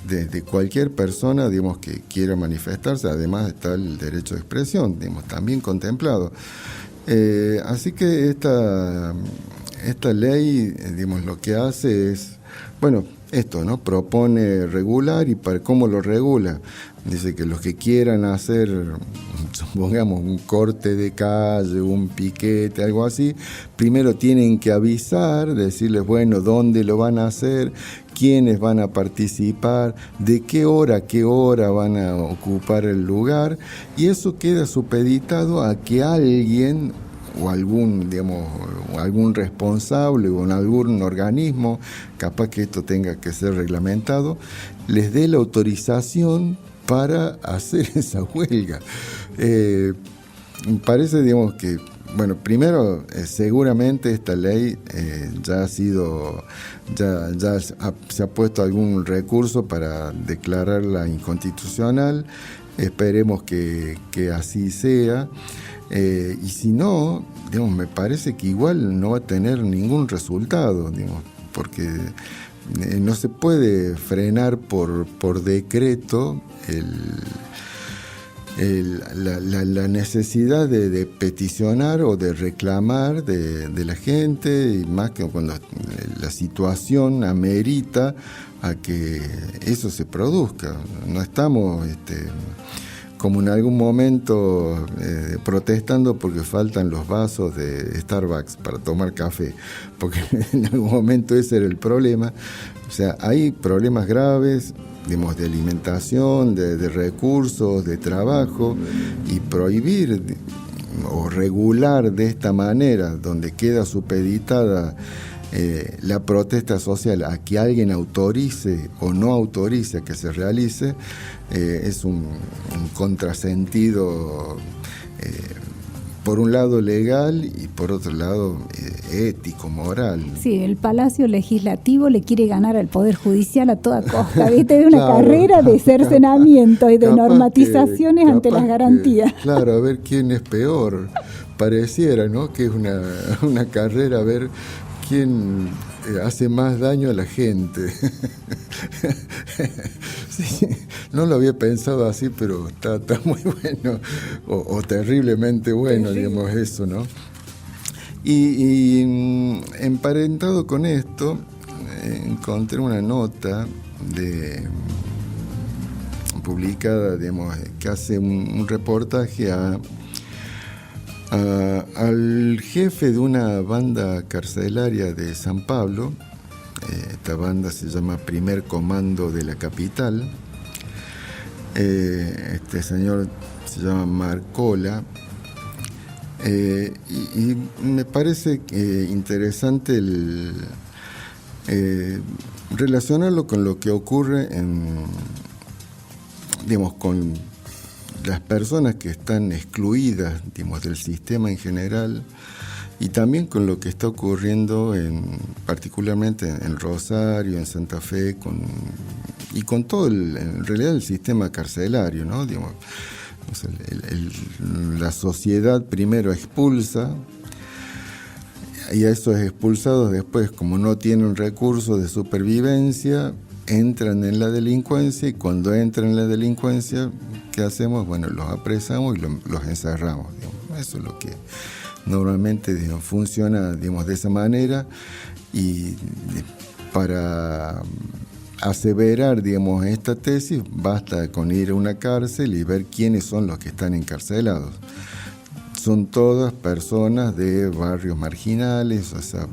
de cualquier persona, digamos, que quiera manifestarse. Además está el derecho de expresión, digamos, también contemplado. Así que esta ley, digamos, lo que hace es, bueno, esto, ¿no? Propone regular y para cómo lo regula. Dice que los que quieran hacer, supongamos, un corte de calle, un piquete, algo así, primero tienen que avisar, decirles, bueno, dónde lo van a hacer, quiénes van a participar, de qué hora a qué hora van a ocupar el lugar, y eso queda supeditado a que alguien o algún responsable o en algún organismo, capaz que esto tenga que ser reglamentado, les dé la autorización para hacer esa huelga. Parece, digamos, que, bueno, primero, seguramente esta ley ya se ha puesto algún recurso para declararla inconstitucional. Esperemos que así sea. Y si no, digamos, me parece que igual no va a tener ningún resultado, digamos, porque no se puede frenar por decreto la necesidad de peticionar o de reclamar de la gente, y más que cuando la situación amerita a que eso se produzca. No estamos como en algún momento protestando porque faltan los vasos de Starbucks para tomar café, porque en algún momento ese era el problema. O sea, hay problemas graves, digamos, de alimentación, de recursos, de trabajo, y prohibir o regular de esta manera, donde queda supeditada la protesta social a que alguien autorice o no autorice a que se realice, es un contrasentido, por un lado legal y por otro lado ético, moral. Sí, el Palacio Legislativo le quiere ganar al Poder Judicial a toda costa, ¿viste? De una carrera de cercenamiento y de normatizaciones ante las garantías. Claro, a ver quién es peor. Pareciera, ¿no?, que es una carrera a ver quién hace más daño a la gente. Sí, no lo había pensado así, pero está muy bueno, o terriblemente bueno, digamos, eso, ¿no? Y emparentado con esto, encontré una nota publicada, digamos, que hace un reportaje al jefe de una banda carcelaria de San Pablo. Esta banda se llama Primer Comando de la Capital. Este señor se llama Marcola. Y me parece interesante relacionarlo con lo que ocurre con las personas que están excluidas, digamos, del sistema en general, y también con lo que está ocurriendo particularmente en Rosario, en Santa Fe, con todo en realidad el sistema carcelario, ¿no? Digamos, O sea, la sociedad primero expulsa, y a esos expulsados después, como no tienen recursos de supervivencia, entran en la delincuencia, y cuando entran en la delincuencia, ¿qué hacemos? Bueno, los apresamos y los encerramos. Digamos. Eso es lo que normalmente, digamos, funciona, digamos, de esa manera, y para aseverar, digamos, esta tesis basta con ir a una cárcel y ver quiénes son los que están encarcelados. Son todas personas de barrios marginales, o sea,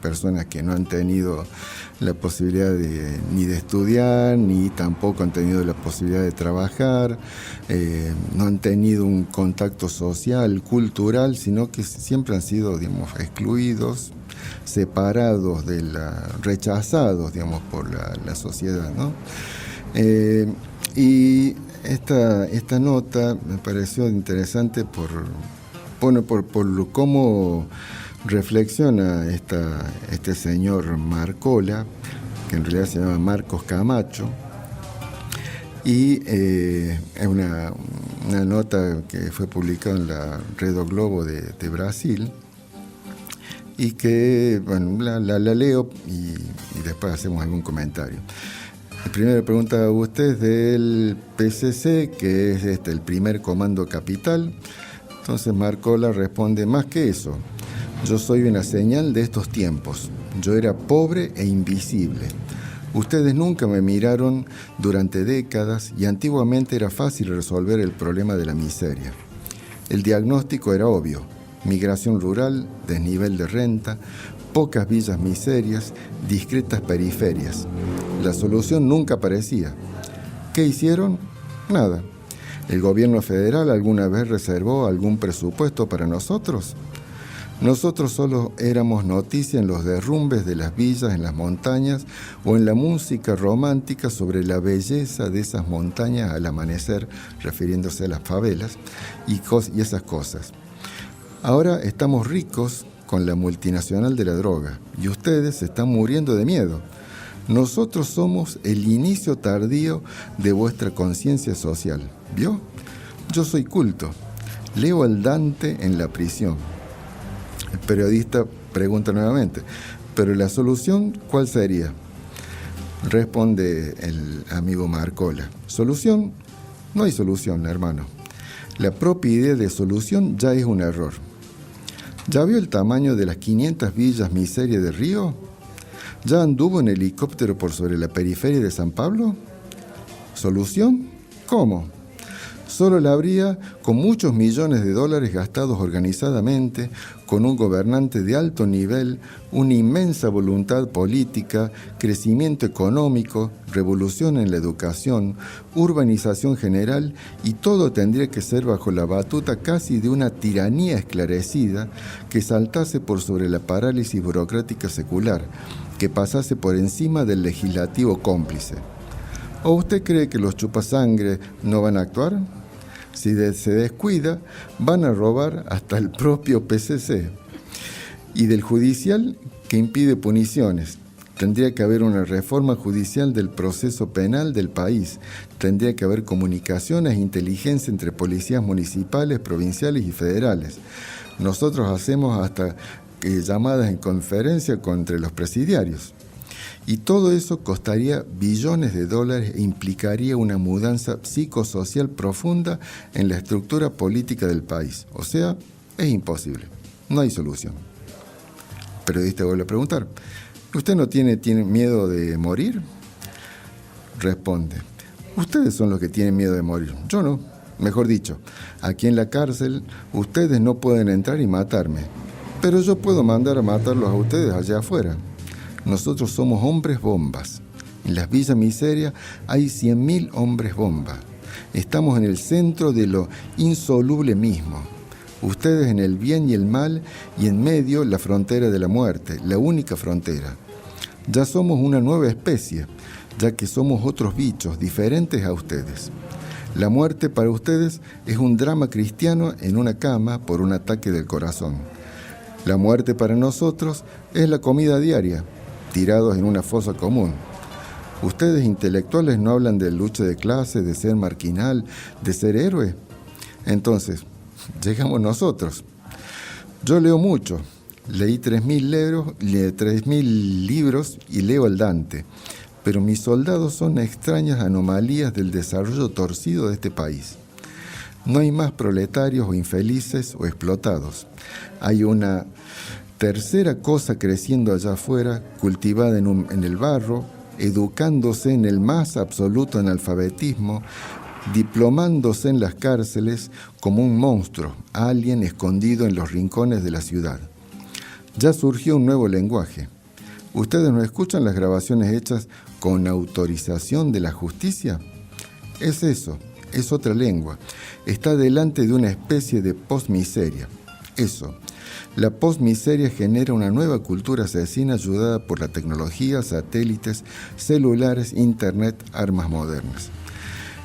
personas que no han tenido la posibilidad ni de estudiar, ni tampoco han tenido la posibilidad de trabajar, no han tenido un contacto social, cultural, sino que siempre han sido, digamos, excluidos, separados, rechazados, digamos, por la sociedad, ¿no? Y esta nota me pareció interesante por cómo reflexiona este señor Marcola, que en realidad se llama Marcos Camacho, y es una nota que fue publicada en la Red o Globo de Brasil, y que, bueno, la leo y después hacemos algún comentario. Primero pregunta a usted del PCC, que es el primer comando capital. Entonces Marcola responde: más que eso, yo soy una señal de estos tiempos. Yo era pobre e invisible. Ustedes nunca me miraron durante décadas, y antiguamente era fácil resolver el problema de la miseria. El diagnóstico era obvio: migración rural, desnivel de renta, pocas villas miserias, discretas periferias. La solución nunca aparecía. ¿Qué hicieron? Nada. ¿El gobierno federal alguna vez reservó algún presupuesto para nosotros? Nosotros solo éramos noticia en los derrumbes de las villas en las montañas, o en la música romántica sobre la belleza de esas montañas al amanecer, refiriéndose a las favelas y esas cosas. Ahora estamos ricos con la multinacional de la droga, y ustedes se están muriendo de miedo. Nosotros somos el inicio tardío de vuestra conciencia social. ¿Vio? Yo soy culto. Leo al Dante en la prisión. El periodista pregunta nuevamente: ¿pero la solución cuál sería? Responde el amigo Marcola: ¿solución? No hay solución, hermano. La propia idea de solución ya es un error. ¿Ya vio el tamaño de las 500 villas miseria de Río? ¿Ya anduvo en helicóptero por sobre la periferia de San Pablo? ¿Solución? ¿Cómo? Solo la habría con muchos millones de dólares gastados organizadamente, con un gobernante de alto nivel, una inmensa voluntad política, crecimiento económico, revolución en la educación, urbanización general, y todo tendría que ser bajo la batuta casi de una tiranía esclarecida que saltase por sobre la parálisis burocrática secular, que pasase por encima del legislativo cómplice. ¿O usted cree que los chupasangre no van a actuar? Si se descuida, van a robar hasta el propio PCC. Y del judicial, que impide puniciones. Tendría que haber una reforma judicial del proceso penal del país. Tendría que haber comunicaciones e inteligencia entre policías municipales, provinciales y federales. Nosotros hacemos hasta llamadas en conferencia entre los presidiarios. Y todo eso costaría billones de dólares e implicaría una mudanza psicosocial profunda en la estructura política del país. O sea, es imposible. No hay solución. El periodista vuelve a preguntar: ¿usted no tiene miedo de morir? Responde: ustedes son los que tienen miedo de morir. Yo no. Mejor dicho, aquí en la cárcel ustedes no pueden entrar y matarme. Pero yo puedo mandar a matarlos a ustedes allá afuera. Nosotros somos hombres bombas. En las villas miserias hay 100.000 hombres bombas. Estamos en el centro de lo insoluble mismo. Ustedes en el bien y el mal, y en medio la frontera de la muerte, la única frontera. Ya somos una nueva especie, ya que somos otros bichos diferentes a ustedes. La muerte para ustedes es un drama cristiano en una cama por un ataque del corazón. La muerte para nosotros es la comida diaria, tirados en una fosa común. Ustedes intelectuales no hablan de lucha de clases, de ser marginal, de ser héroe. Entonces, llegamos nosotros. Yo leo mucho, leí 3.000 libros y leo al Dante, pero mis soldados son extrañas anomalías del desarrollo torcido de este país. No hay más proletarios o infelices o explotados. Hay una tercera cosa creciendo allá afuera, cultivada en el barro, educándose en el más absoluto analfabetismo, diplomándose en las cárceles como un monstruo, alien escondido en los rincones de la ciudad. Ya surgió un nuevo lenguaje. ¿Ustedes no escuchan las grabaciones hechas con autorización de la justicia? Es eso, es otra lengua. Está delante de una especie de postmiseria. Eso. La postmiseria genera una nueva cultura asesina ayudada por la tecnología, satélites, celulares, internet, armas modernas.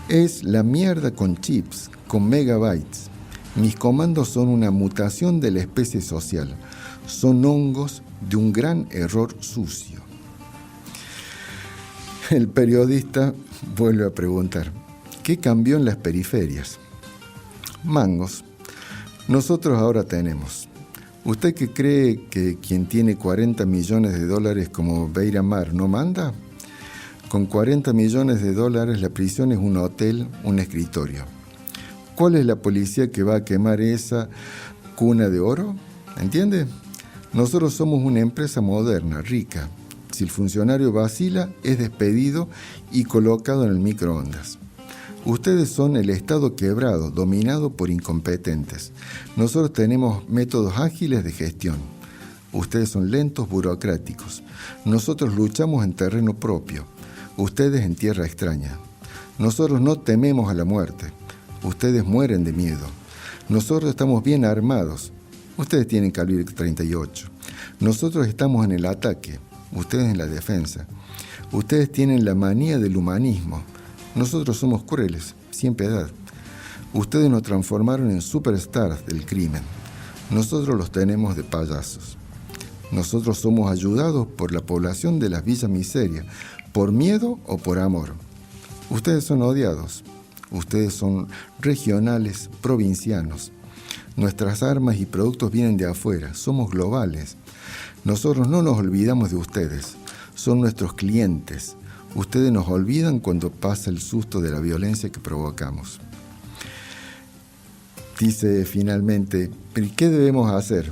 Es la mierda con chips, con megabytes. Mis comandos son una mutación de la especie social. Son hongos de un gran error sucio. El periodista vuelve a preguntar, ¿qué cambió en las periferias? Mangos. Nosotros ahora tenemos. ¿Usted que cree que quien tiene 40 millones de dólares como Beira Mar no manda? Con 40 millones de dólares la prisión es un hotel, un escritorio. ¿Cuál es la policía que va a quemar esa cuna de oro? ¿Entiende? Nosotros somos una empresa moderna, rica. Si el funcionario vacila, es despedido y colocado en el microondas. Ustedes son el Estado quebrado, dominado por incompetentes. Nosotros tenemos métodos ágiles de gestión. Ustedes son lentos, burocráticos. Nosotros luchamos en terreno propio. Ustedes en tierra extraña. Nosotros no tememos a la muerte. Ustedes mueren de miedo. Nosotros estamos bien armados. Ustedes tienen calibre 38. Nosotros estamos en el ataque. Ustedes en la defensa. Ustedes tienen la manía del humanismo. Nosotros somos crueles, sin piedad. Ustedes nos transformaron en superstars del crimen. Nosotros los tenemos de payasos. Nosotros somos ayudados por la población de las villas miseria, por miedo o por amor. Ustedes son odiados. Ustedes son regionales, provincianos. Nuestras armas y productos vienen de afuera. Somos globales. Nosotros no nos olvidamos de ustedes. Son nuestros clientes. Ustedes nos olvidan cuando pasa el susto de la violencia que provocamos. Dice finalmente, ¿pero qué debemos hacer?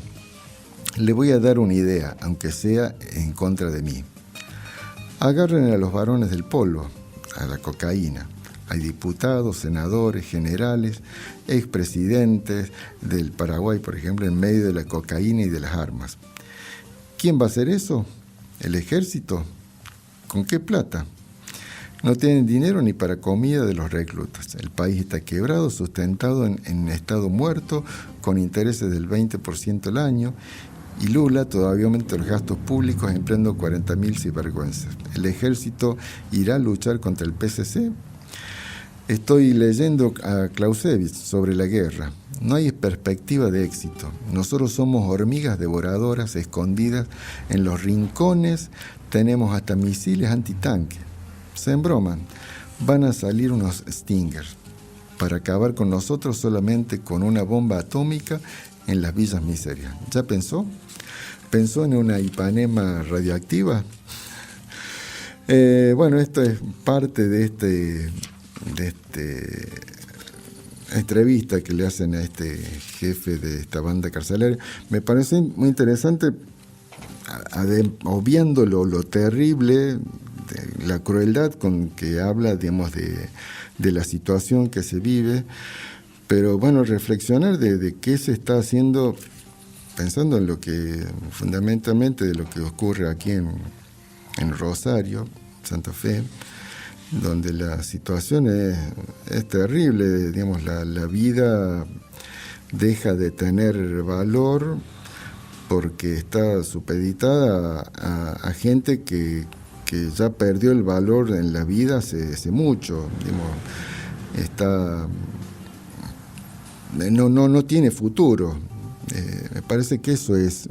Le voy a dar una idea, aunque sea en contra de mí. Agarren a los varones del polvo, a la cocaína. Hay diputados, senadores, generales, expresidentes del Paraguay, por ejemplo, en medio de la cocaína y de las armas. ¿Quién va a hacer eso? ¿El ejército? ¿Con qué plata? No tienen dinero ni para comida de los reclutas. El país está quebrado, sustentado en estado muerto, con intereses del 20% al año, y Lula todavía aumenta los gastos públicos empleando 40.000 sinvergüenzas. ¿El ejército irá a luchar contra el PCC? Estoy leyendo a Clausewitz sobre la guerra. No hay perspectiva de éxito. Nosotros somos hormigas devoradoras escondidas en los rincones. Tenemos hasta misiles antitanque. Se embroman. Van a salir unos Stingers para acabar con nosotros solamente con una bomba atómica en las villas miserias. ¿Ya pensó? ¿Pensó en una Ipanema radioactiva? Bueno, esto es parte de entrevista que le hacen a este jefe de esta banda carcelaria. Me parece muy interesante, obviando lo terrible, la crueldad con que habla, digamos, de la situación que se vive, pero bueno, reflexionar de qué se está haciendo, pensando en lo que, fundamentalmente, de lo que ocurre aquí en Rosario, Santa Fe, donde la situación es terrible, digamos, la vida deja de tener valor porque está supeditada a gente que ya perdió el valor en la vida hace mucho, digamos, no tiene futuro. Me parece que eso es.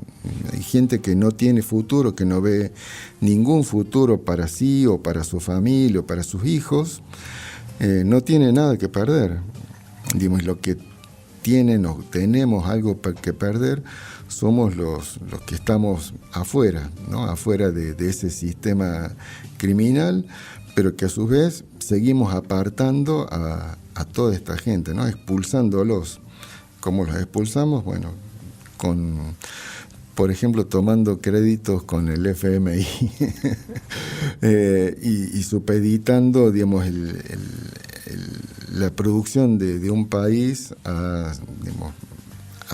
Hay gente que no tiene futuro, que no ve ningún futuro para sí o para su familia o para sus hijos. No tiene nada que perder. Digamos, lo que tienen o tenemos algo que perder somos los que estamos afuera, ¿no? Afuera de ese sistema criminal, pero que a su vez seguimos apartando a toda esta gente, ¿no? Expulsándolos. ¿Cómo los expulsamos? Bueno, por ejemplo, tomando créditos con el FMI y supeditando, digamos, la producción de un país a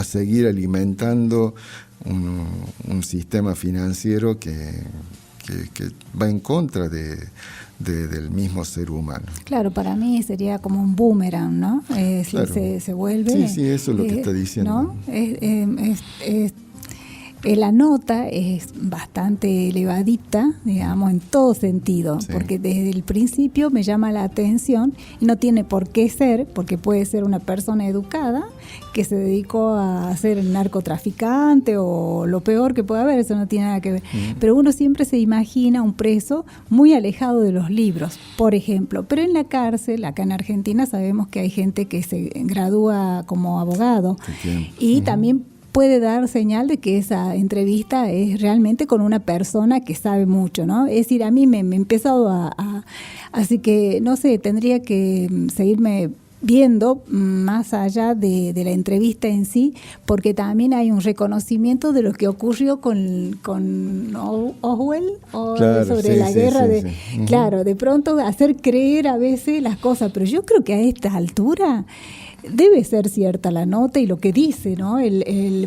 seguir alimentando un sistema financiero que va en contra del mismo ser humano. Claro, para mí sería como un boomerang, ¿no? Claro. Se vuelve... Sí, eso es lo que está diciendo. ¿No? La nota es bastante elevadita, digamos, en todo sentido, porque desde el principio me llama la atención, y no tiene por qué ser, porque puede ser una persona educada que se dedicó a ser narcotraficante o lo peor que pueda haber, eso no tiene nada que ver. Pero uno siempre se imagina un preso muy alejado de los libros, por ejemplo. Pero en la cárcel, acá en Argentina, sabemos que hay gente que se gradúa como abogado y también puede dar señal de que esa entrevista es realmente con una persona que sabe mucho, ¿no? Es decir, a mí me he empezado así que, no sé, tendría que seguirme viendo más allá de la entrevista en sí, porque también hay un reconocimiento de lo que ocurrió con Orwell sobre la guerra de... Claro, de pronto hacer creer a veces las cosas, pero yo creo que a esta altura debe ser cierta la nota y lo que dice, ¿no?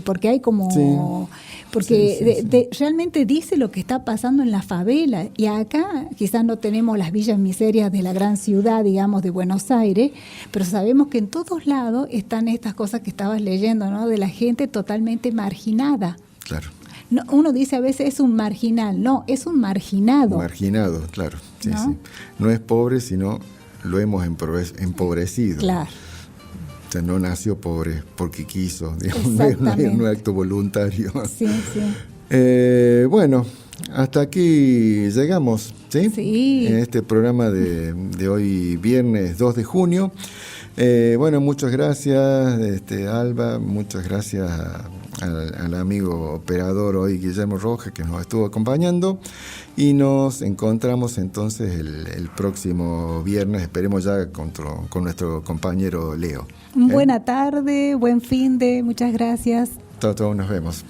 Porque hay como... Porque realmente dice lo que está pasando en la favela. Y acá quizás no tenemos las villas miserias de la gran ciudad, digamos, de Buenos Aires, pero sabemos que en todos lados están estas cosas que estabas leyendo, ¿no? De la gente totalmente marginada. Claro. No, uno dice a veces es un marginal. No, es un marginado. Marginado, claro. Sí, ¿no? Sí. No es pobre, sino lo hemos empobrecido. Claro. O sea, no nació pobre porque quiso, digamos, no es acto voluntario. Sí, sí. Bueno, hasta aquí llegamos, ¿sí? Sí. En este programa de hoy, viernes 2 de junio. Bueno, muchas gracias, Alba, muchas gracias al amigo operador hoy, Guillermo Rojas, que nos estuvo acompañando. Y nos encontramos entonces el próximo viernes, esperemos ya con nuestro compañero Leo. Buena tarde, buen fin de, muchas gracias. Todos nos vemos.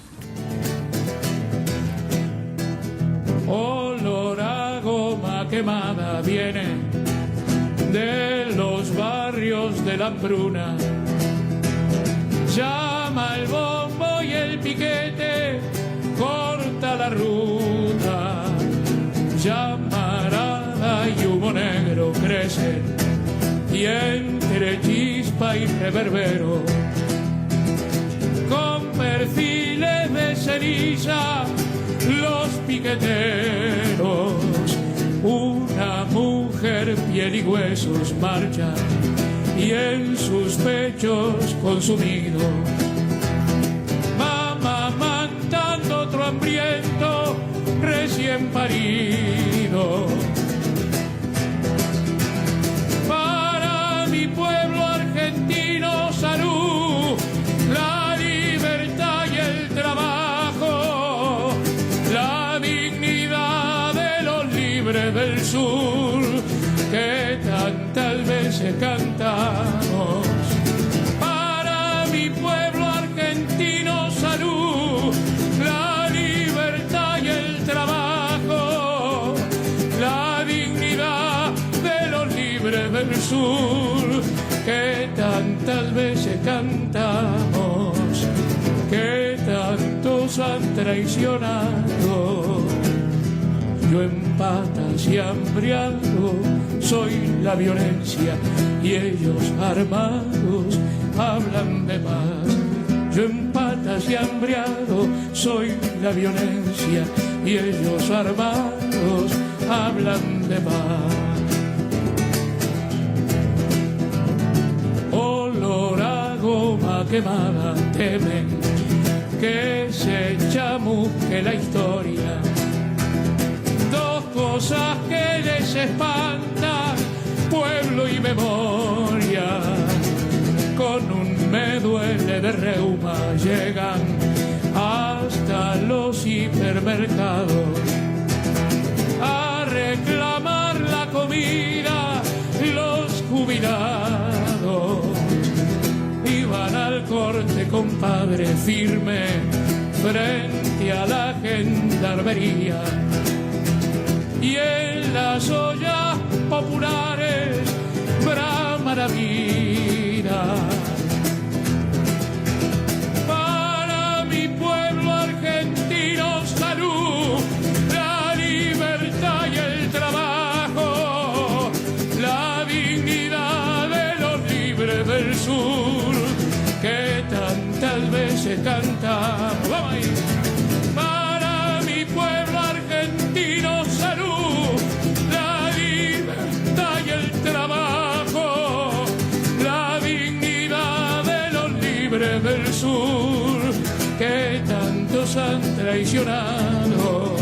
Olor a goma quemada viene de los barrios de la hambruna. Llama el bombo y el piquete, corta la ruta. Llamarada y humo negro crecen, y entre chispa y reverbero, con perfiles de ceniza, los piqueteros, una mujer, piel y huesos marcha, y en sus pechos consumido va amamantando otro hambriento recién parido. Para mi pueblo argentino, salud, la libertad y el trabajo, la dignidad de los libres del sur, que tantas veces cantamos. Para mi pueblo argentino, salud, la libertad y el trabajo, la dignidad de los libres del sur, que tantas veces cantamos, que tantos han traicionado. Yo en patas y hambriado soy la violencia, y ellos armados hablan de más. Yo en patas y hambriado soy la violencia, y ellos armados hablan de más. Olor a goma quemada, temen que se chamusque la historia. Dos cosas que les espantan, pueblo y memoria, con un me duele de reuma, llegan hasta los hipermercados a reclamar la comida. Los jubilados iban al corte, compadre, firme frente a la gendarmería, y en las ollas populares brama la vida. Para mi pueblo argentino, salud, la libertad y el trabajo, la dignidad de los libres del sur, que tantas veces cantamos. Vamos ahí. Para mi pueblo argentino, salud, la libertad y el trabajo, la dignidad de los libres del sur, que tantos han traicionado.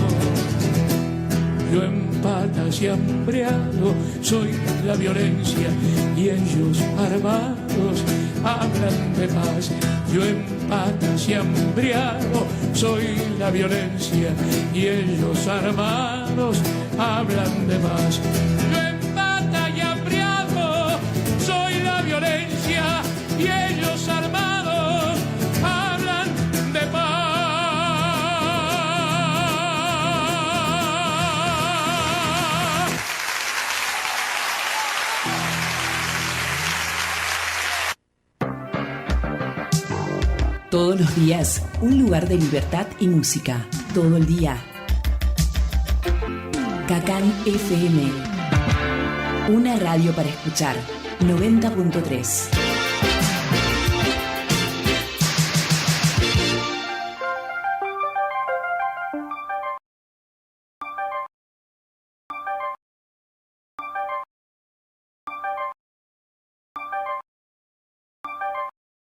Yo en patas y hambriado soy la violencia, y ellos armados hablan de paz. Yo en patas y hambriado soy la violencia, y ellos armados hablan de paz. Yo en patas y hambriado soy la violencia, y ellos armados hablan de paz. Todos los días, un lugar de libertad y música. Todo el día. Cacán FM. Una radio para escuchar. 90.3.